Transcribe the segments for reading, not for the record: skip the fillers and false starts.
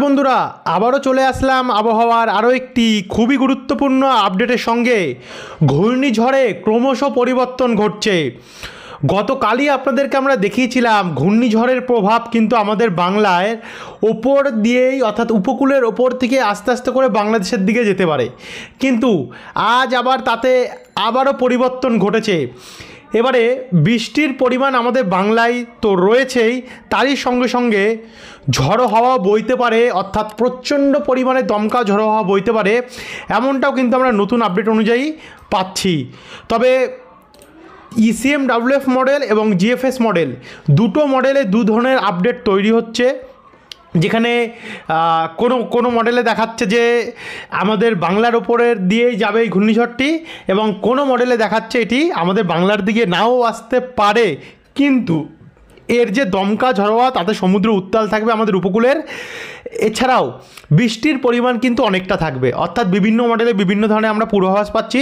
বন্ধুরা আবারও চলে আসলাম আবহাওয়ার আরও একটি খুবই গুরুত্বপূর্ণ আপডেটের সঙ্গে। ঘূর্ণিঝড়ে ক্রমশ পরিবর্তন ঘটছে। গতকালই আপনাদেরকে আমরা দেখিয়েছিলাম ঘূর্ণিঝড়ের প্রভাব কিন্তু আমাদের বাংলায় ওপর দিয়েই অর্থাৎ উপকূলের ওপর থেকে আস্তে আস্তে করে বাংলাদেশের দিকে যেতে পারে, কিন্তু আজ আবার তাতে আবারও পরিবর্তন ঘটেছে। এবারে বৃষ্টির পরিমাণ আমাদের বাংলায় তো রয়েছেই, তারই সঙ্গে সঙ্গে ঝড়ো হাওয়া বইতে পারে, অর্থাৎ প্রচণ্ড পরিমাণে দমকা ঝড়ো হাওয়া বইতে পারে, এমনটাও কিন্তু আমরা নতুন আপডেট অনুযায়ী পাচ্ছি। তবে ECMWF মডেল এবং GFS মডেল দুটো মডেলে দু ধরনের আপডেট তৈরি হচ্ছে, যেখানে কোনো মডেলে দেখাচ্ছে যে আমাদের বাংলার ওপরের দিয়েই যাবে এই ঘূর্ণিঝড়টি, এবং কোনো মডেলে দেখাচ্ছে এটি আমাদের বাংলার দিকে নাও আসতে পারে, কিন্তু এর যে দমকা ঝড়োয়া তাতে সমুদ্র উত্তাল থাকবে আমাদের উপকূলের। এছাড়াও বৃষ্টির পরিমাণ কিন্তু অনেকটা থাকবে, অর্থাৎ বিভিন্ন মডেলে বিভিন্ন ধরনের আমরা পূর্বাভাস পাচ্ছি,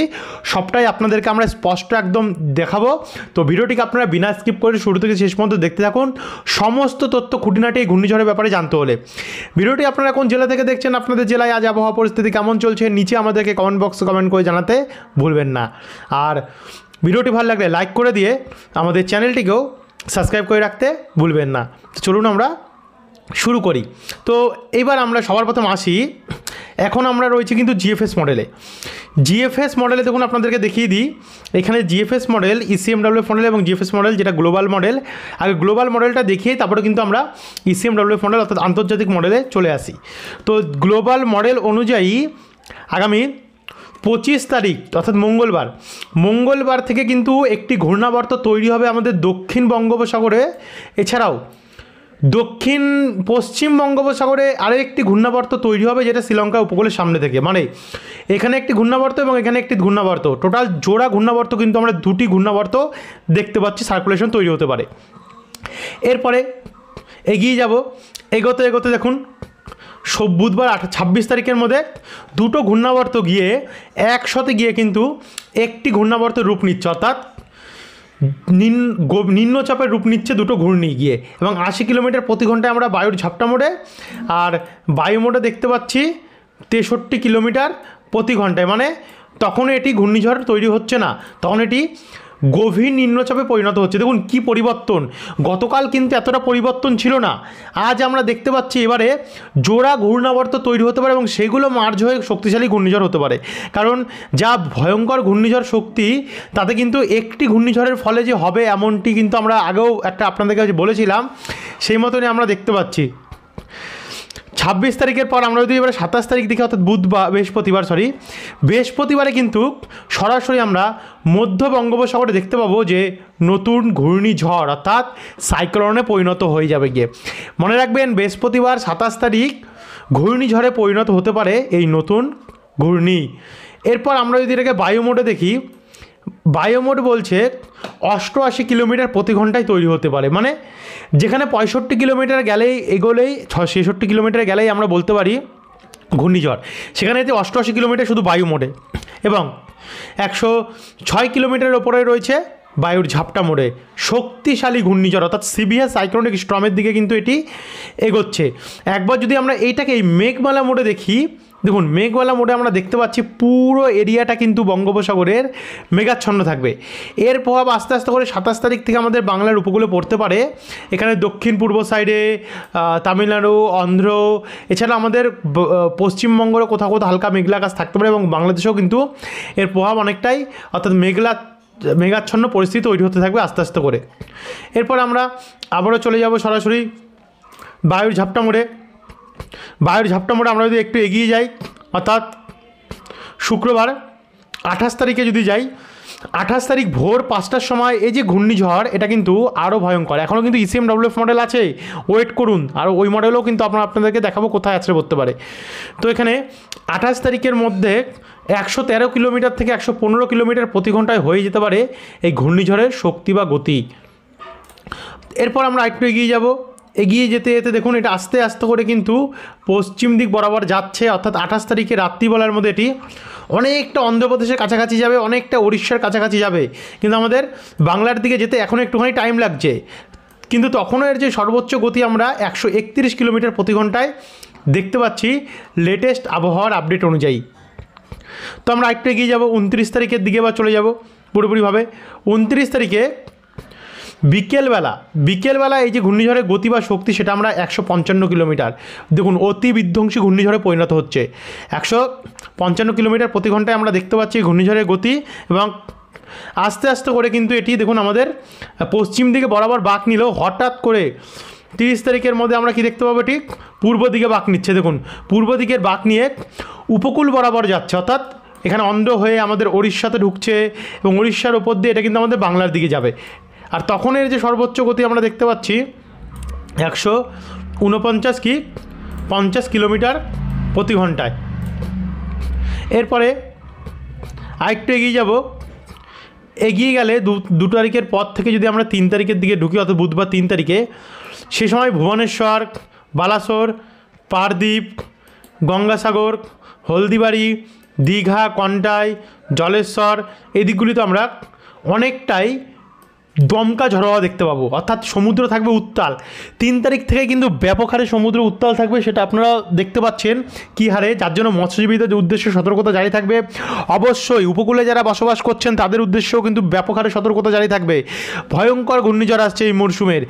সবটাই আপনাদেরকে আমরা স্পষ্ট একদম দেখাবো। তো ভিডিওটিকে আপনারা বিনা স্কিপ করে শুরু থেকে শেষ পর্যন্ত দেখতে থাকুন, সমস্ত তথ্য খুঁটিনাটি এই ঘূর্ণিঝড়ের ব্যাপারে জানতে হলে। ভিডিওটি আপনারা কোন জেলা থেকে দেখছেন, আপনাদের জেলায় আজ আবহাওয়া পরিস্থিতি কেমন চলছে, নিচে আমাদেরকে কমেন্ট বক্সে কমেন্ট করে জানাতে ভুলবেন না। আর ভিডিওটি ভালো লাগলে লাইক করে দিয়ে আমাদের চ্যানেলটিকেও সাবস্ক্রাইব করে রাখতে ভুলবেন না। চলুন আমরা শুরু করি। তো এইবার আমরা সবার প্রথম আসি, এখন আমরা রয়েছি কিন্তু GFS মডেলে। GFS মডেলে দেখুন আপনাদেরকে দেখিয়ে দিই, এখানে GFS মডেল, ECMWF মডেল এবং GFS মডেল যেটা গ্লোবাল মডেল। আগে গ্লোবাল মডেলটা দেখিয়ে তারপরে কিন্তু আমরা ECMWF মডেল অর্থাৎ আন্তর্জাতিক মডেলে চলে আসি। তো গ্লোবাল মডেল অনুযায়ী আগামী 25 তারিখ অর্থাৎ মঙ্গলবার থেকে কিন্তু একটি ঘূর্ণাবর্ত তৈরি হবে আমাদের দক্ষিণ বঙ্গোপসাগরে। এছাড়াও দক্ষিণ পশ্চিম বঙ্গোপসাগরে আরও একটি ঘূর্ণাবর্ত তৈরি হবে, যেটা শ্রীলঙ্কা উপকূলের সামনে থেকে, মানে এখানে একটি ঘূর্ণাবর্ত এবং এখানে একটি ঘূর্ণাবর্ত, টোটাল জোড়া ঘূর্ণাবর্ত কিন্তু আমরা দুটি ঘূর্ণাবর্ত দেখতে পাচ্ছি, সার্কুলেশন তৈরি হতে পারে। এরপরে এগিয়ে যাব, এগোতে দেখুন বুধবার 26 তারিখের মধ্যে দুটো ঘূর্ণাবর্ত গিয়ে একসাথে গিয়ে কিন্তু একটি ঘূর্ণাবর্তের রূপ নিচ্ছে, অর্থাৎ নিম্নচাপের রূপ নিচ্ছে দুটো ঘূর্ণি গিয়ে, এবং 80 কিলোমিটার প্রতি ঘন্টায় আমরা বায়ুর ঝাপটা মোডে, আর বায়ু মোডে দেখতে পাচ্ছি 63 কিলোমিটার প্রতি ঘন্টায়। মানে তখন এটি ঘূর্ণিঝড় তৈরি হচ্ছে না, তখন এটি গভীর নিম্নচাপে পরিণত হচ্ছে। দেখুন কি পরিবর্তন, গতকাল কিন্তু এতটা পরিবর্তন ছিল না, আজ আমরা দেখতে পাচ্ছি এবারে জোড়া ঘূর্ণাবর্ত তৈরি হতে পারে এবং সেগুলো মার্জ হয়ে শক্তিশালী ঘূর্ণিঝড় হতে পারে। কারণ যা ভয়ঙ্কর ঘূর্ণিঝড় শক্তি, তাতে কিন্তু একটি ঘূর্ণিঝড়ের ফলে যে হবে এমনটি কিন্তু আমরা আগেও একটা আপনাদের কাছে বলেছিলাম, সেই মতনই আমরা দেখতে পাচ্ছি। 26 তারিখের পর আমরা যদি এবারে 27 তারিখ দেখি, অর্থাৎ বৃহস্পতিবারে কিন্তু সরাসরি আমরা মধ্য বঙ্গোপসাগরে দেখতে পাবো যে নতুন ঘূর্ণিঝড় অর্থাৎ সাইক্লোনে পরিণত হয়ে যাবে গিয়ে। মনে রাখবেন বৃহস্পতিবার 27 তারিখ ঘূর্ণিঝড়ে পরিণত হতে পারে এই নতুন ঘূর্ণি। এরপর আমরা যদি এটাকে বায়ুমোডে দেখি, বায়ুমোড বলছে 88 কিলোমিটার প্রতি ঘন্টায় তৈরি হতে পারে, মানে যেখানে 65 কিলোমিটার গেলেই এগোলেই 66 কিলোমিটার গেলেই আমরা বলতে পারি ঘূর্ণিঝড়, সেখানে 88 কিলোমিটার শুধু বায়ু মোডে, এবং 106 কিলোমিটারের ওপরে রয়েছে বায়ুর ঝাপটা মোড়ে শক্তিশালী ঘূর্ণিঝড় অর্থাৎ সিভিয়ার সাইক্লোনিক স্টর্মের দিকে কিন্তু এটি এগোচ্ছে। একবার যদি আমরা এইটাকে এই মেঘমালা মোডে দেখি, দেখুন মেঘমালা মোডে আমরা দেখতে পাচ্ছি পুরো এরিয়াটা কিন্তু বঙ্গোপসাগরের মেঘাচ্ছন্ন থাকবে। এর প্রভাব আস্তে আস্তে করে 27 তারিখ থেকে আমাদের বাংলার উপকূলে পড়তে পারে। এখানে দক্ষিণ পূর্ব সাইডে তামিলনাড়ু, অন্ধ্র, এছাড়া আমাদের পশ্চিমবঙ্গেরও কোথাও কোথাও হালকা মেঘলা আকাশ থাকতে পারে, এবং বাংলাদেশেও কিন্তু এর প্রভাব অনেকটাই, অর্থাৎ মেঘাচ্ছন্ন পরিস্থিতি তৈরি হতে থাকবে আস্তে আস্তে করে। এরপর আমরা আবারও চলে যাব সরাসরি বায়ুর ঝাপটা মোড়ে। আমরা যদি একটু এগিয়ে যাই, অর্থাৎ শুক্রবার 28 তারিখে যদি যাই, 28 তারিখ ভোর 5টার সময় এই যে ঘূর্ণিঝড়, এটা কিন্তু আরও ভয়ঙ্কর। এখনও কিন্তু ECMWF মডেল আছে, ওয়েট করুন, আর ওই মডেলও কিন্তু আপনাদেরকে দেখাবো কোথায় আছড়ে পড়তে পারে। তো এখানে 28 তারিখের মধ্যে 113 কিলোমিটার থেকে 115 কিলোমিটার প্রতি ঘন্টায় হয়ে যেতে পারে এই ঘূর্ণিঝড়ের শক্তি বা গতি। এরপর আমরা একটু এগিয়ে যেতে দেখুন এটা আস্তে আস্তে করে কিন্তু পশ্চিম দিক বরাবর যাচ্ছে, অর্থাৎ 28 তারিখে রাত্রিবেলার মধ্যে এটি অনেকটা অন্ধ্রপ্রদেশের কাছাকাছি যাবে, অনেকটা উড়িষ্যার কাছাকাছি যাবে, কিন্তু আমাদের বাংলার দিকে যেতে এখনও একটুখানি টাইম লাগছে। কিন্তু তখনও এর যে সর্বোচ্চ গতি আমরা 131 কিলোমিটার প্রতি ঘন্টায় দেখতে পাচ্ছি লেটেস্ট আবহাওয়ার আপডেট অনুযায়ী। তো আমরা একটু এগিয়ে যাব 29 তারিখের দিকে বা চলে যাব পুরোপুরিভাবে। 29 তারিখে বিকেলবেলা এই যে ঘূর্ণিঝড়ের গতি বা শক্তি সেটা আমরা 155 কিলোমিটার, দেখুন অতি বিধ্বংসী ঘূর্ণিঝড়ে পরিণত হচ্ছে। 155 কিলোমিটার প্রতি ঘন্টায় আমরা দেখতে পাচ্ছি ঘূর্ণিঝড়ের গতি, এবং আস্তে আস্তে করে কিন্তু এটি দেখুন আমাদের পশ্চিম দিকে বরাবর বাঁক নিল। হঠাৎ করে 30 তারিখের মধ্যে আমরা কি দেখতে পাবো, ঠিক পূর্ব দিকে বাঁক নিচ্ছে। দেখুন পূর্ব দিকের বাঁক নিয়ে উপকূল বরাবর যাচ্ছে, অর্থাৎ এখানে অন্ধ্র হয়ে আমাদের ওড়িশাতে ঢুকছে, এবং ওড়িশার ওপর দিয়ে এটা কিন্তু আমাদের বাংলার দিকে যাবে। আর তখন এর যে সর্বোচ্চ গতি আমরা দেখতে পাচ্ছি 149 কিলোমিটার প্রতি ঘন্টায়। এরপরে আরেকটু এগিয়ে যাব। এগিয়ে গেলে 2 তারিখের পর থেকে যদি আমরা 3 তারিখের দিকে ঢুকি, অর্থাৎ বুধবার 3 তারিখে, সে সময় ভুবনেশ্বর, বালাসোর, পারদ্বীপ, গঙ্গাসাগর, হলদিবাড়ি, দীঘা, কন্টাই, জলেশ্বর এই দিকগুলিতে আমরা অনেকটাই দমকা ঝড় হওয়া দেখতে পাবো, অর্থাৎ সমুদ্র থাকবে উত্তাল। 3 তারিখ থেকে কিন্তু ব্যাপক হারে সমুদ্র উত্তাল থাকবে, সেটা আপনারা দেখতে পাচ্ছেন কী হারে, যার জন্য মৎস্যজীবীদের উদ্দেশ্যে সতর্কতা জারি থাকবে। অবশ্যই উপকূলে যারা বসবাস করছেন তাদের উদ্দেশ্যেও কিন্তু ব্যাপক হারে সতর্কতা জারি থাকবে। ভয়ঙ্কর ঘূর্ণিঝড় আসছে এই মরশুমের,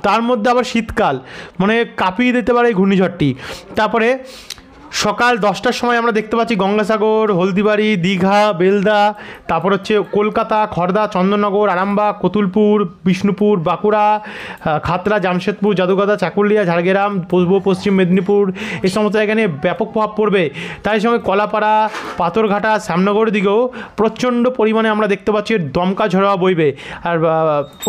তার মধ্যে আবার শীতকাল, মানে কাঁপিয়ে দিতে পারে এই ঘূর্ণিঝড়টি। তারপরে সকাল 10টার সময় আমরা দেখতে পাচ্ছি গঙ্গাসাগর, হলদিবাড়ি, দীঘা, বেলদা, তারপর হচ্ছে কলকাতা, খড়দা, চন্দননগর, আরামবাগ, কতুলপুর, বিষ্ণুপুর, বাঁকুড়া, খাতড়া, জামশেদপুর, জাদুগাদা, চাকুলিয়া, ঝাড়গ্রাম, পূর্ব পশ্চিম মেদিনীপুর এই সমস্ত জায়গা নিয়ে ব্যাপক প্রভাব পড়বে। তাই সঙ্গে কলাপাড়া, পাথরঘাটা, শ্যামনগরের দিকেও প্রচণ্ড পরিমাণে আমরা দেখতে পাচ্ছি দমকা ঝড়া বইবে, আর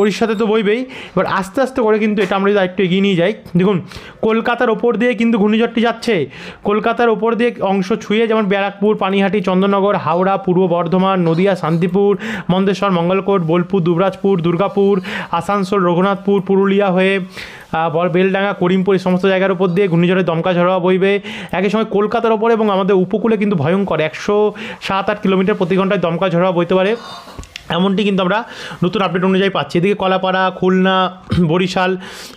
উড়িষ্যাতে তো বইবেই। এবার আস্তে আস্তে করে কিন্তু এটা আমরা যদি একটু এগিয়ে নিয়ে যাই, দেখুন কলকাতার ওপর দিয়ে কিন্তু ঘূর্ণিঝড়টি যাচ্ছে। কলকাতার ওপর দিয়ে অংশ ছুঁয়ে যেমন ব্যারাকপুর, পানিহাটি, চন্দননগর, হাওড়া, পূর্ব বর্ধমান, নদিয়া, শান্তিপুর, মন্দেশ্বর, মঙ্গলকোট, বোলপুর, দুবরাজপুর, দুর্গাপুর, আসানসোল, রঘুনাথপুর, পুরুলিয়া হয়ে বেলডাঙ্গা, করিমপুর এই সমস্ত জায়গার উপর দিয়ে ঘূর্ণিঝড়ের দমকা ঝড় বইবে। একই সময় কলকাতার ওপরে এবং আমাদের উপকূলে কিন্তু ভয়ঙ্কর 107-8 কিলোমিটার প্রতি ঘন্টায় দমকা ঝড় বইতে পারে, এমনটি কিন্তু আমরা নতুন আপডেট অনুযায়ী পাচ্ছি। এদিকে কলাপাড়া, খুলনা, বরিশাল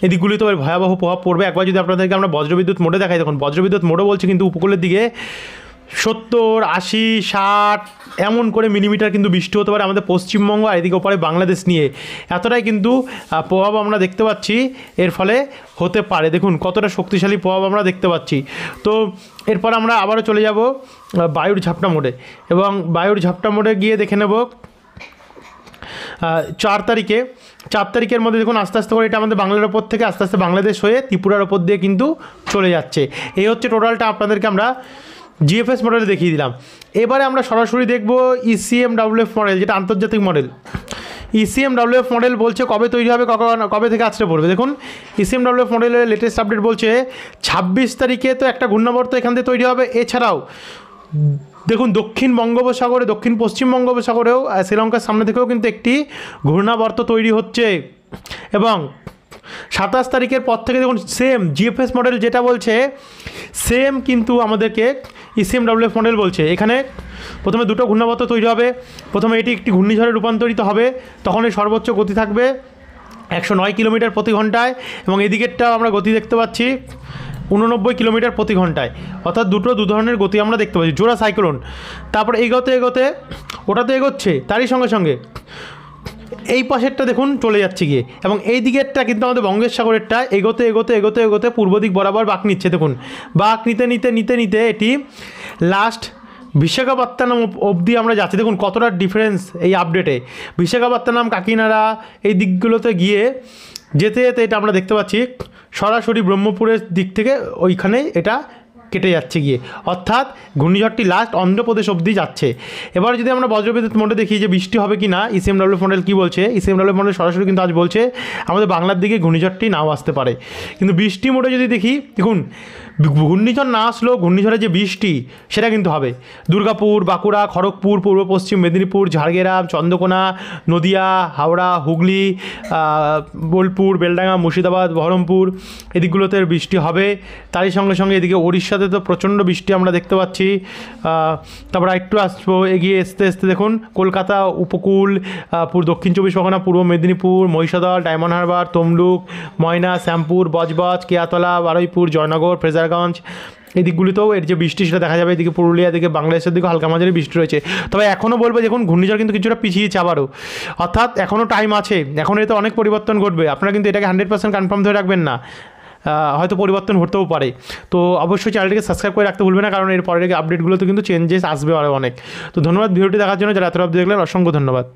এদিকগুলিতে ভয়াবহ প্রভাব পড়বে। একবার যদি আপনাদেরকে আমরা বজ্রবিদ্যুৎ মোডে দেখাই, দেখুন বজ্রবিদ্যুৎ মোডও বলছে কিন্তু উপকূলের দিকে 70, 80, 60 এমন করে মিলিমিটার কিন্তু বৃষ্টি হতে পারে আমাদের পশ্চিমবঙ্গ আর এদিকে ওপারে বাংলাদেশ নিয়ে। এতটাই কিন্তু প্রভাব আমরা দেখতে পাচ্ছি এর ফলে হতে পারে। দেখুন কতটা শক্তিশালী প্রভাব আমরা দেখতে পাচ্ছি। তো এরপর আমরা আবারও চলে যাব বায়ুর ঝাপটা মোডে, এবং বায়ুর ঝাপটা মোডে গিয়ে দেখে নেব 4 তারিখের মধ্যে দেখুন আস্তে আস্তে করে এটা আমাদের বাংলার ওপর থেকে আস্তে আস্তে বাংলাদেশ হয়ে ত্রিপুরার ওপর দিয়ে কিন্তু চলে যাচ্ছে। এই হচ্ছে টোটালটা আপনাদেরকে আমরা জিএফএস মডেলে দেখিয়ে দিলাম। এবারে আমরা সরাসরি দেখব ECMWF মডেল, যেটা আন্তর্জাতিক মডেল। ECMWF মডেল বলছে কবে তৈরি হবে, কবে থেকে আছড়ে পড়বে। দেখুন ECMWF মডেলের লেটেস্ট আপডেট বলছে 26 তারিখে তো একটা ঘূর্ণাবর্ত এখান থেকে তৈরি হবে। এছাড়াও দেখুন দক্ষিণ বঙ্গোপসাগরে, দক্ষিণ পশ্চিম বঙ্গোপসাগরেও শ্রীলঙ্কার সামনে থেকেও কিন্তু একটি ঘূর্ণাবর্ত তৈরি হচ্ছে। এবং 27 তারিখের পর থেকে দেখুন সেম জিএফএস মডেল যেটা বলছে সেম কিন্তু আমাদেরকে ECMWF মডেল বলছে। এখানে প্রথমে দুটো ঘূর্ণাবর্ত তৈরি হবে, প্রথমে এটি একটি ঘূর্ণিঝড়ে রূপান্তরিত হবে, তখন এই সর্বোচ্চ গতি থাকবে 109 কিলোমিটার প্রতি ঘন্টায়, এবং এদিকেরটাও আমরা গতি দেখতে পাচ্ছি 89 কিলোমিটার প্রতি ঘন্টায়, অর্থাৎ দু ধরনের গতি আমরা দেখতে পাচ্ছি, জোড়া সাইক্লোন। তারপরে এগোতে ওটা তো এগোচ্ছে, তারই সঙ্গে সঙ্গে এই পাশেরটা দেখুন চলে যাচ্ছে গিয়ে, এবং এই দিকেরটা কিন্তু আমাদের বঙ্গোপসাগরেরটা এগোতে পূর্ব দিক বরাবর বাঁক নিচ্ছে। দেখুন বাঁক নিতে এটি লাস্ট বিশাখাপত্তনম অবধি আমরা যাচ্ছি। দেখুন কতটা ডিফারেন্স এই আপডেটে। বিশাখাপত্তনম, কাকিনাড়া এই দিকগুলোতে গিয়ে যেতে এটা আমরা দেখতে পাচ্ছি সরাসরি ব্রহ্মপুরের দিক থেকে ওইখানে এটা কেটে যাচ্ছে গিয়ে, অর্থাৎ ঘূর্ণিঝড়টি লাস্ট অন্ধ্রপ্রদেশ অবধি যাচ্ছে। এবার যদি আমরা বজ্রবিদ্যুৎ মোডে দেখি যে বৃষ্টি হবে কি না, ECMWF মডেল কী বলছে, ECMWF মডেল সরাসরি কিন্তু আজ বলছে আমাদের বাংলার দিকে ঘূর্ণিঝড়টি নাও আসতে পারে। কিন্তু বৃষ্টি মোডে যদি দেখি, দেখুন ঘূর্ণিঝড় না আসলেও ঘূর্ণিঝড়ের যে বৃষ্টি সেটা কিন্তু হবে। দুর্গাপুর, বাঁকুড়া, খড়গপুর, পূর্ব পশ্চিম মেদিনীপুর, ঝাড়গ্রাম, চন্দ্রকোনা, নদিয়া, হাওড়া, হুগলি, বোলপুর, বেলডাঙ্গা, মুর্শিদাবাদ, বহরমপুর এদিকগুলোতে বৃষ্টি হবে। তারই সঙ্গে সঙ্গে এদিকে ওড়িশাতে তো প্রচণ্ড বৃষ্টি আমরা দেখতে পাচ্ছি। তারপর একটু আসবো এগিয়ে আসতে দেখুন কলকাতা উপকূল, দক্ষিণ 24 পরগনা, পূর্ব মেদিনীপুর, মহিষাদল, ডায়মন্ড হারবার, তমলুক, ময়না, শ্যামপুর, বজবজ, কেয়াতলা, বারুইপুর, জয়নগর, ফ্রেজার হাজারগঞ্জ এই দিকগুলিতেও এর যে বৃষ্টি সেটা দেখা যাবে। এদিকে পুরুলিয়া, এদিকে বাংলাদেশের দিকে হালকা মাঝারি বৃষ্টি রয়েছে। তবে এখনও বলবো দেখুন ঘূর্ণিঝড় কিন্তু কিছুটা পিছিয়েছে আবারও, অর্থাৎ এখনও টাইম আছে, এখন এতে অনেক পরিবর্তন ঘটবে। আপনারা কিন্তু এটাকে 100% কনফার্ম ধরে রাখবেন না, হয়তো পরিবর্তন হতেও পারে। তো অবশ্যই চ্যানেলটিকে সাবস্ক্রাইব করে রাখতে ভুলবেন না, কারণ এর পরের আপডেটগুলোতে কিন্তু চেঞ্জেস আসবে আরও অনেক। তো ধন্যবাদ ভিডিওটি দেখার জন্য, যারা এত অবধি দেখলেন অসংখ্য ধন্যবাদ।